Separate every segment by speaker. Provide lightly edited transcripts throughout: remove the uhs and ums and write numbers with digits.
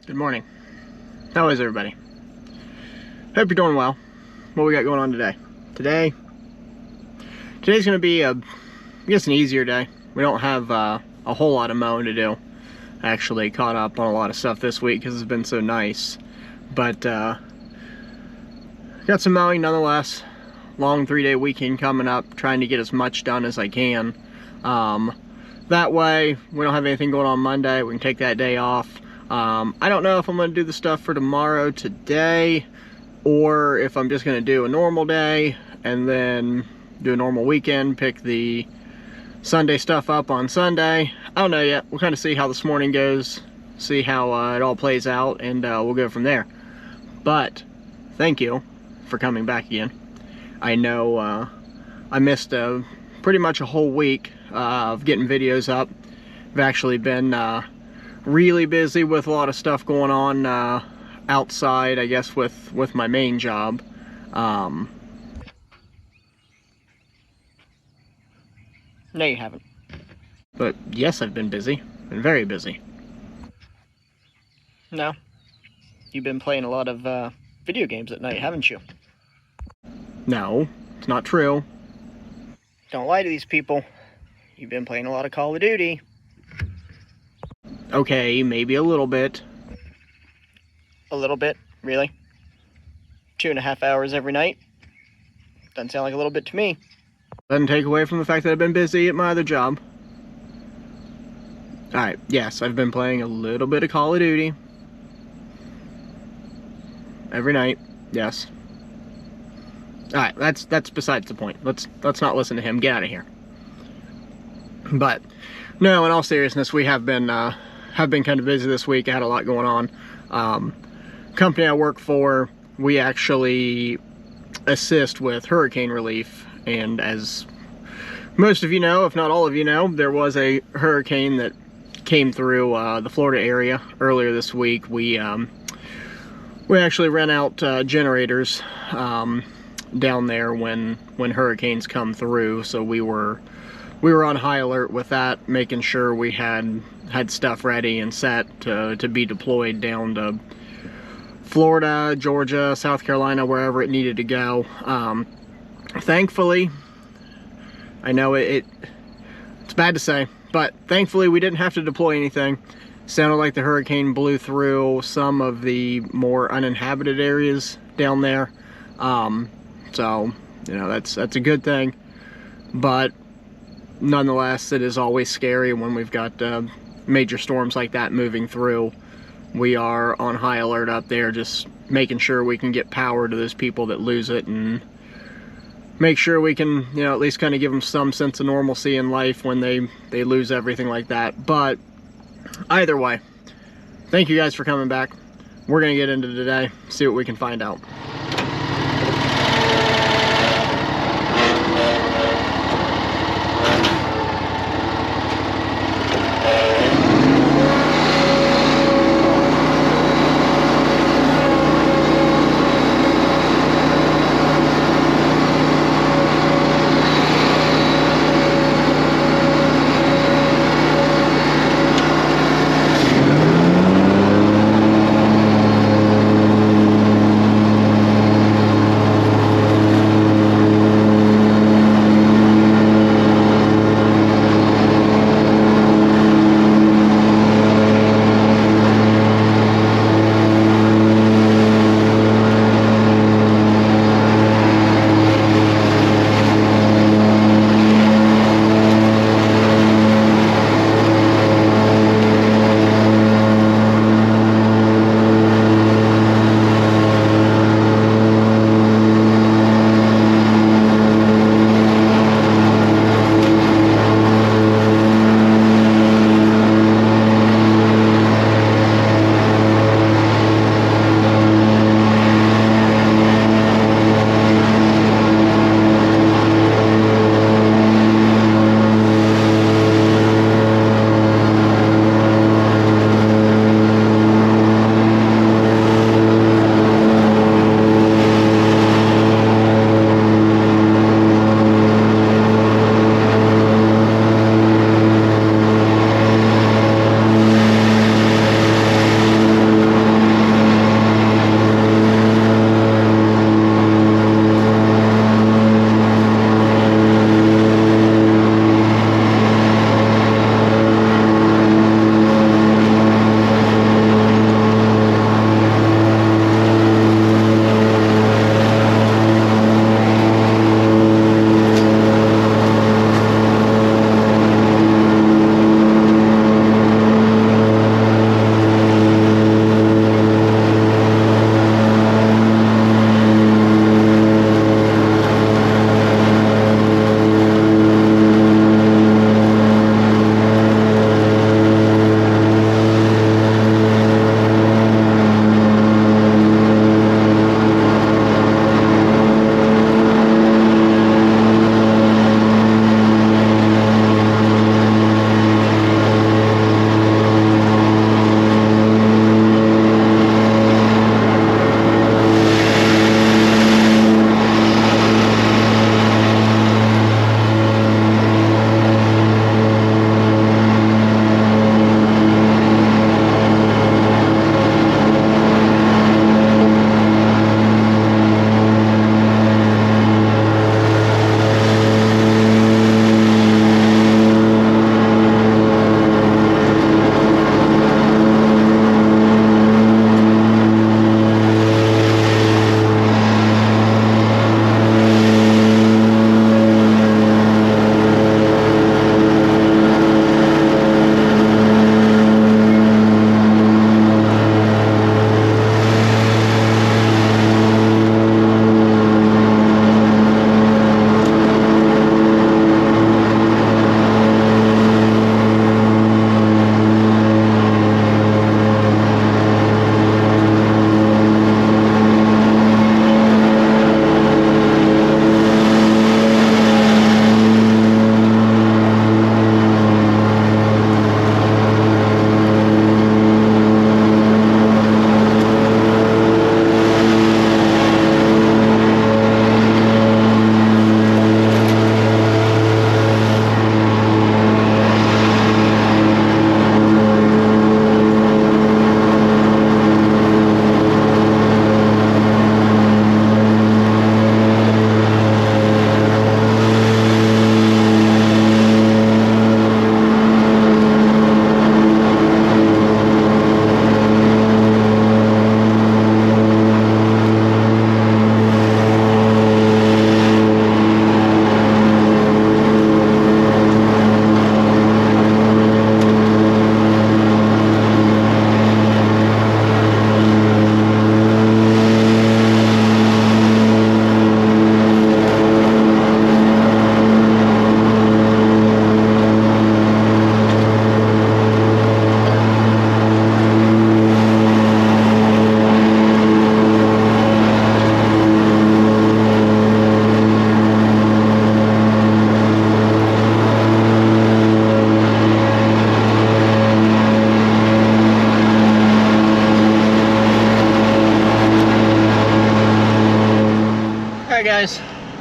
Speaker 1: Good morning. How is everybody? Hope you're doing well. What we got going on today? Today's going to be I guess an easier day. We don't have a whole lot of mowing to do. I actually caught up on a lot of stuff this week because it's been so nice. But got some mowing nonetheless. Long 3-day weekend coming up. Trying to get as much done as I can. That way we don't have anything going on Monday. We can take that day off. I don't know if I'm going to do the stuff for tomorrow today, or if I'm just going to do a normal day and then do a normal weekend, pick the Sunday stuff up on Sunday. I don't know yet. We'll kind of see how this morning goes, see how it all plays out, and we'll go from there. But thank you for coming back again. I know I missed pretty much a whole week of getting videos up. I've actually been really busy with a lot of stuff going on outside, I guess, with my main job. No, you haven't. But yes, I've been busy. Been very busy. No. You've been playing a lot of video games at night, haven't you? No, it's not true. Don't lie to these people. You've been playing a lot of Call of Duty. Okay, maybe a little bit. A little bit? Really? 2.5 hours every night? Doesn't sound like a little bit to me. Doesn't take away from the fact that I've been busy at my other job. Alright, yes, I've been playing a little bit of Call of Duty. Every night, yes. Alright, that's besides the point. Let's not listen to him. Get out of here. But, no, in all seriousness, we have been kind of busy this week. I had a lot going on. Company I work for, we actually assist with hurricane relief, and as most of you know, if not all of you know, there was a hurricane that came through the Florida area earlier this week. We actually rent out generators down there when hurricanes come through, so we were on high alert with that, making sure we had stuff ready and set to be deployed down to Florida, Georgia, South Carolina, wherever it needed to go. Thankfully, I know it's bad to say, but thankfully we didn't have to deploy anything. Sounded like the hurricane blew through some of the more uninhabited areas down there. So, you know, that's a good thing. But nonetheless, it is always scary when we've got major storms like that moving through. We are on high alert up there, just making sure we can get power to those people that lose it, and make sure we can, you know, at least kind of give them some sense of normalcy in life when they lose everything like that. But either way, thank you guys for coming back. We're gonna get into today, see what we can find out.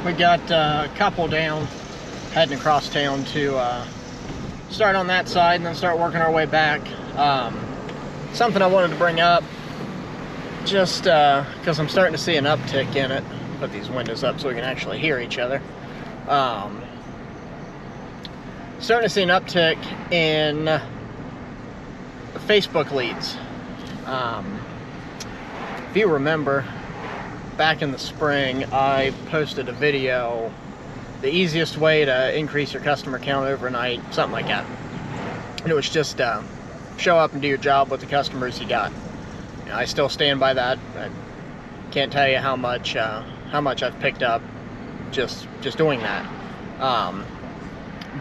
Speaker 1: We got a couple down, heading across town to start on that side and then start working our way back. Something I wanted to bring up, just because I'm starting to see an uptick in it. Put these windows up so we can actually hear each other. Starting to see an uptick in Facebook leads. If you remember, back in the spring, I posted a video, the easiest way to increase your customer count overnight, something like that. And it was just show up and do your job with the customers you got. You know, I still stand by that. I can't tell you how much I've picked up just doing that.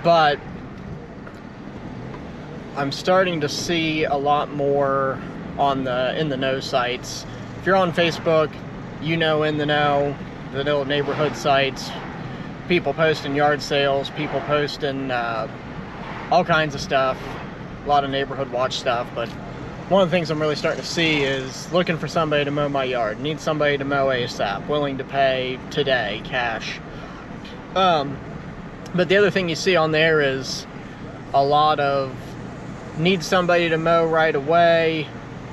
Speaker 1: But I'm starting to see a lot more on the in the know sites. If you're on Facebook, you know, in the know, the little neighborhood sites, people posting yard sales, people posting all kinds of stuff, a lot of neighborhood watch stuff. But one of the things I'm really starting to see is looking for somebody to mow my yard, need somebody to mow ASAP, willing to pay today, cash. But the other thing you see on there is a lot of need somebody to mow right away,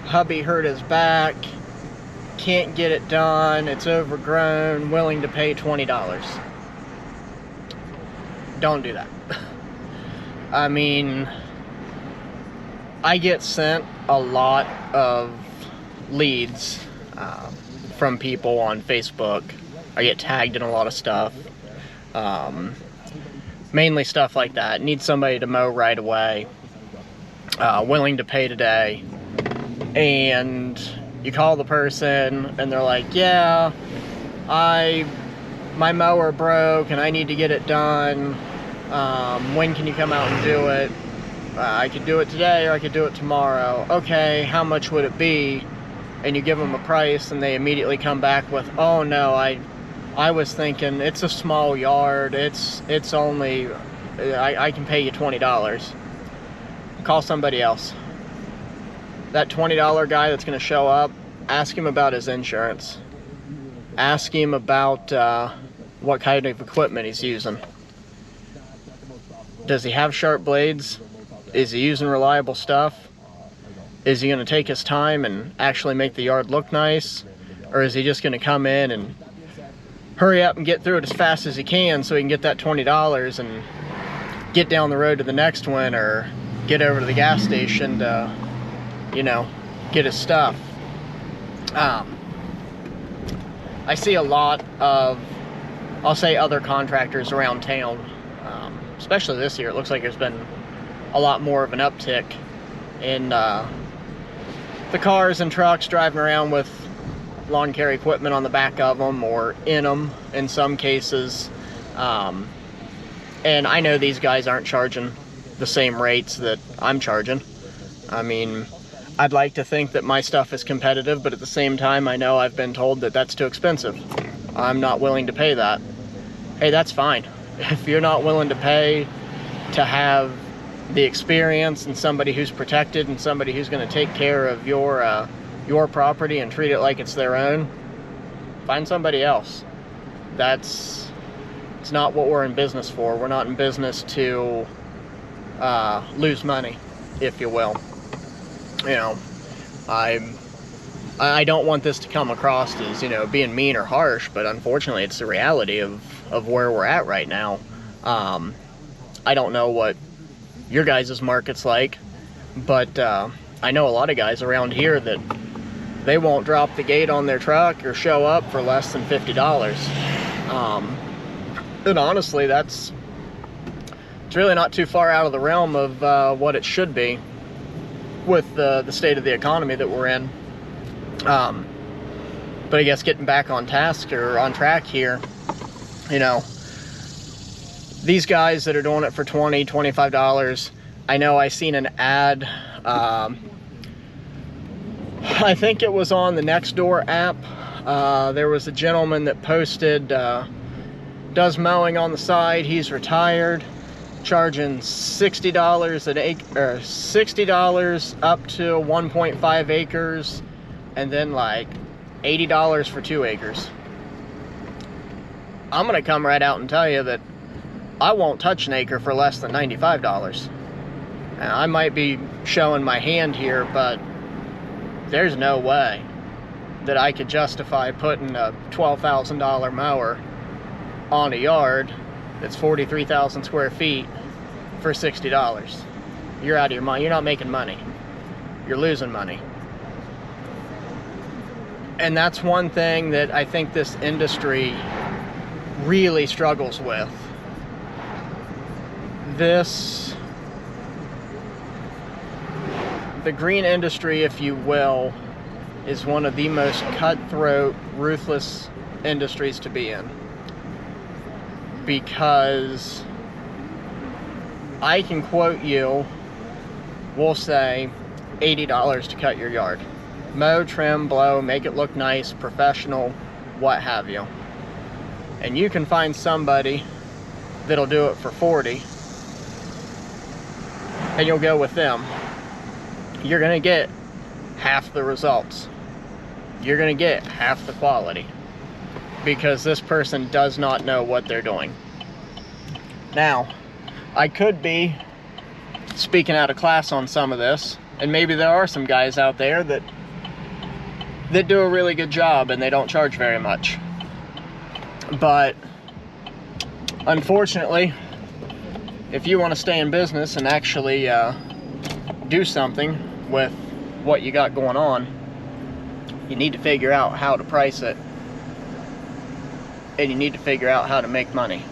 Speaker 1: hubby hurt his back, can't get it done, it's overgrown, willing to pay $20. Don't do that. I mean, I get sent a lot of leads from people on Facebook. I get tagged in a lot of stuff. Mainly stuff like that. Need somebody to mow right away. Willing to pay today. And you call the person and they're like, yeah, my mower broke and I need to get it done. When can you come out and do it? I could do it today or I could do it tomorrow. Okay, how much would it be? And you give them a price and they immediately come back with, oh no, I was thinking it's a small yard, it's only, I can pay you $20. Call somebody else. That $20 guy that's going to show up, ask him about his insurance. Ask him about what kind of equipment he's using. Does he have sharp blades? Is he using reliable stuff? Is he going to take his time and actually make the yard look nice? Or is he just going to come in and hurry up and get through it as fast as he can so he can get that $20 and get down the road to the next one, or get over to the gas station to, you know, get his stuff? I see a lot of, I'll say, other contractors around town, especially this year. It looks like there's been a lot more of an uptick in the cars and trucks driving around with lawn care equipment on the back of them or in them in some cases. And I know these guys aren't charging the same rates that I'm charging. I mean, I'd like to think that my stuff is competitive, but at the same time, I know I've been told that that's too expensive. I'm not willing to pay that. Hey, that's fine. If you're not willing to pay to have the experience and somebody who's protected and somebody who's going to take care of your property and treat it like it's their own, find somebody else. It's not what we're in business for. We're not in business to lose money, if you will. You know, I don't want this to come across as, you know, being mean or harsh, but unfortunately it's the reality of where we're at right now. I don't know what your guys' market's like, but I know a lot of guys around here that they won't drop the gate on their truck or show up for less than $50. And honestly, it's really not too far out of the realm of what it should be with the state of the economy that we're in. But I guess getting back on task or on track here, you know, these guys that are doing it for $20, $25, I know I seen an ad, I think it was on the Nextdoor app. There was a gentleman that posted, does mowing on the side, he's retired, charging $60 an acre, or $60 up to 1.5 acres, and then like $80 for 2 acres. I'm gonna come right out and tell you that I won't touch an acre for less than $95. Now, I might be showing my hand here, but there's no way that I could justify putting a $12,000 mower on a yard that's 43,000 square feet for $60. You're out of your mind. You're not making money. You're losing money. And that's one thing that I think this industry really struggles with. The green industry, if you will, is one of the most cutthroat, ruthless industries to be in. Because I can quote you, we'll say $80 to cut your yard. Mow, trim, blow, make it look nice, professional, what have you. And you can find somebody that'll do it for $40, and you'll go with them. You're gonna get half the results. You're gonna get half the quality, because this person does not know what they're doing. Now, I could be speaking out of class on some of this, and maybe there are some guys out there that do a really good job and they don't charge very much. But unfortunately, if you want to stay in business and actually do something with what you got going on, you need to figure out how to price it, and you need to figure out how to make money.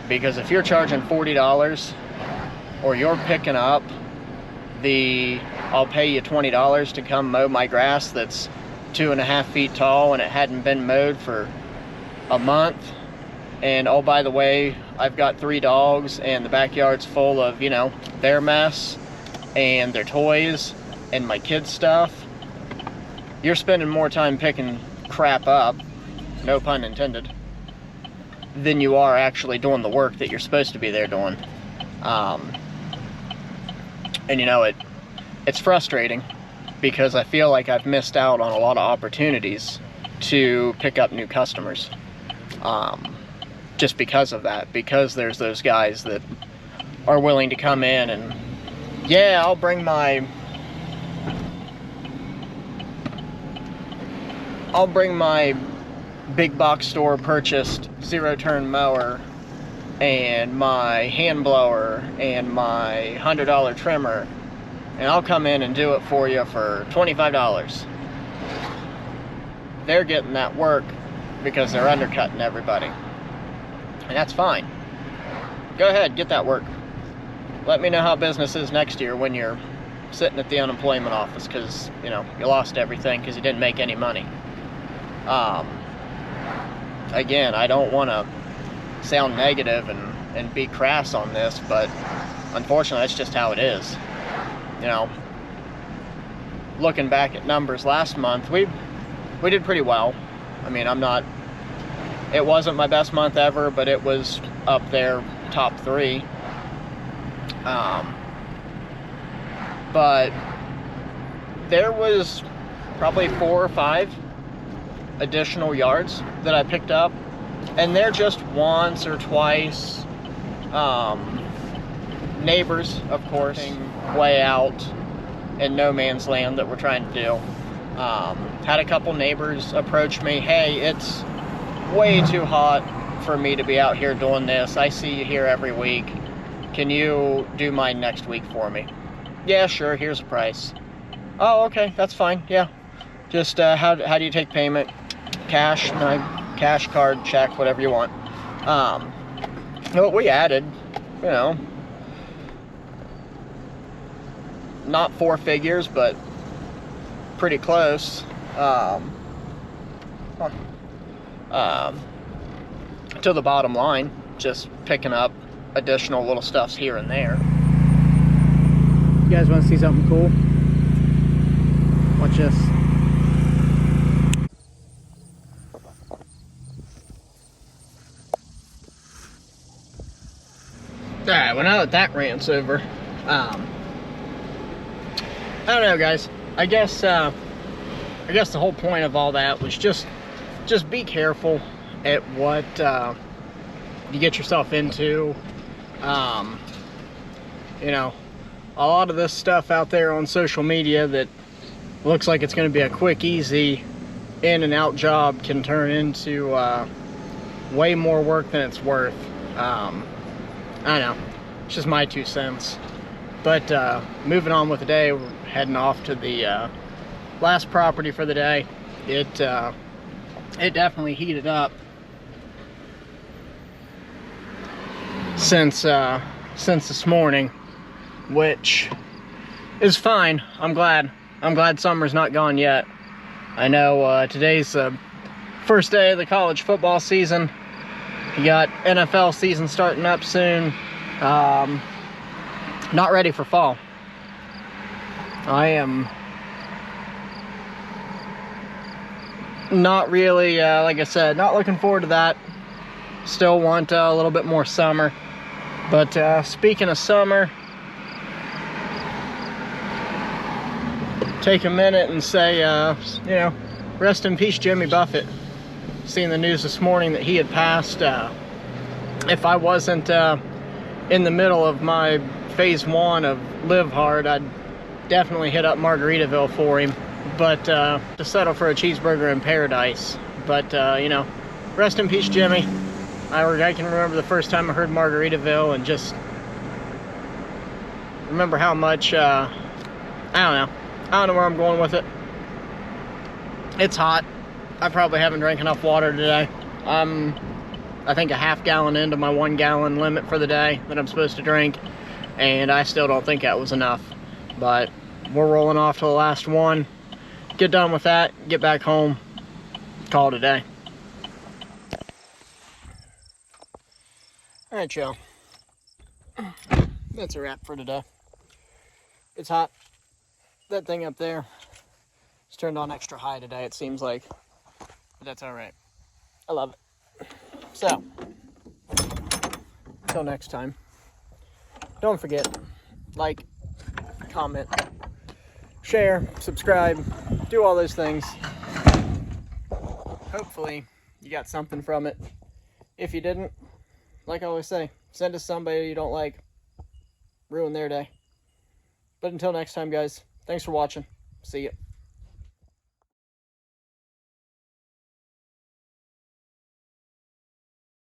Speaker 1: Because if you're charging $40, or you're picking up the I'll pay you $20 to come mow my grass that's 2.5 feet tall and it hadn't been mowed for a month, and oh, by the way, I've got 3 dogs and the backyard's full of, you know, their mess and their toys and my kids' stuff, you're spending more time picking crap up, no pun intended, than you are actually doing the work that you're supposed to be there doing. And you know, it's frustrating, because I feel like I've missed out on a lot of opportunities to pick up new customers. Just because of that, because there's those guys that are willing to come in and, yeah, I'll bring my big box store purchased 0-turn mower and my hand blower and my $100 trimmer, and I'll come in and do it for you for $25. They're getting that work because they're undercutting everybody. And that's fine. Go ahead, get that work. Let me know how business is next year when you're sitting at the unemployment office, because, you know, you lost everything because you didn't make any money. Again, I don't want to sound negative and be crass on this, but unfortunately that's just how it is. You know, looking back at numbers last month, we did pretty well. I mean, it wasn't my best month ever, but it was up there, top 3. But there was probably 4 or 5 additional yards that I picked up, and they're just once or twice neighbors, of course, way out in no man's land that we're trying to do. Had a couple neighbors approach me, hey, it's way too hot for me to be out here doing this. I see you here every week. Can you do mine next week for me? Yeah, sure, here's a price. Oh, okay, that's fine, yeah. Just how do you take payment? Cash, cash, card, check, whatever you want. What we added, you know, not 4 figures, but pretty close. To the bottom line, just picking up additional little stuffs here and there. You guys want to see something cool? Watch this. Alright, well, now that that rant's over, I don't know, guys. I guess the whole point of all that was just be careful at what you get yourself into. You know, a lot of this stuff out there on social media that looks like it's going to be a quick, easy, in and out job can turn into way more work than it's worth. I don't know, it's just my 2 cents. But moving on with the day, we're heading off to the last property for the day. It definitely heated up since this morning, which is fine. I'm glad summer's not gone yet. I know today's the first day of the college football season. You got NFL season starting up soon. Not ready for fall. I am not really, like I said, not looking forward to that. Still want a little bit more summer. But speaking of summer, take a minute and say, you know, rest in peace, Jimmy Buffett. Seeing the news this morning that he had passed. If I wasn't in the middle of my phase 1 of Live Hard, I'd definitely hit up Margaritaville for him. But to settle for a cheeseburger in paradise. But you know, rest in peace, Jimmy. I can remember the first time I heard Margaritaville and just remember how much, I don't know where I'm going with it. It's hot. I probably haven't drank enough water today. I think a half gallon into my 1 gallon limit for the day that I'm supposed to drink, and I still don't think that was enough. But we're rolling off to the last one. Get done with that, get back home, call it a day. Alright, y'all. That's a wrap for today. It's hot. That thing up there is turned on extra high today, it seems like. But that's alright. I love it. So, until next time, don't forget, like, comment, share, subscribe, do all those things. Hopefully, you got something from it. If you didn't, like I always say, send us somebody you don't like. Ruin their day. But until next time, guys, thanks for watching. See ya.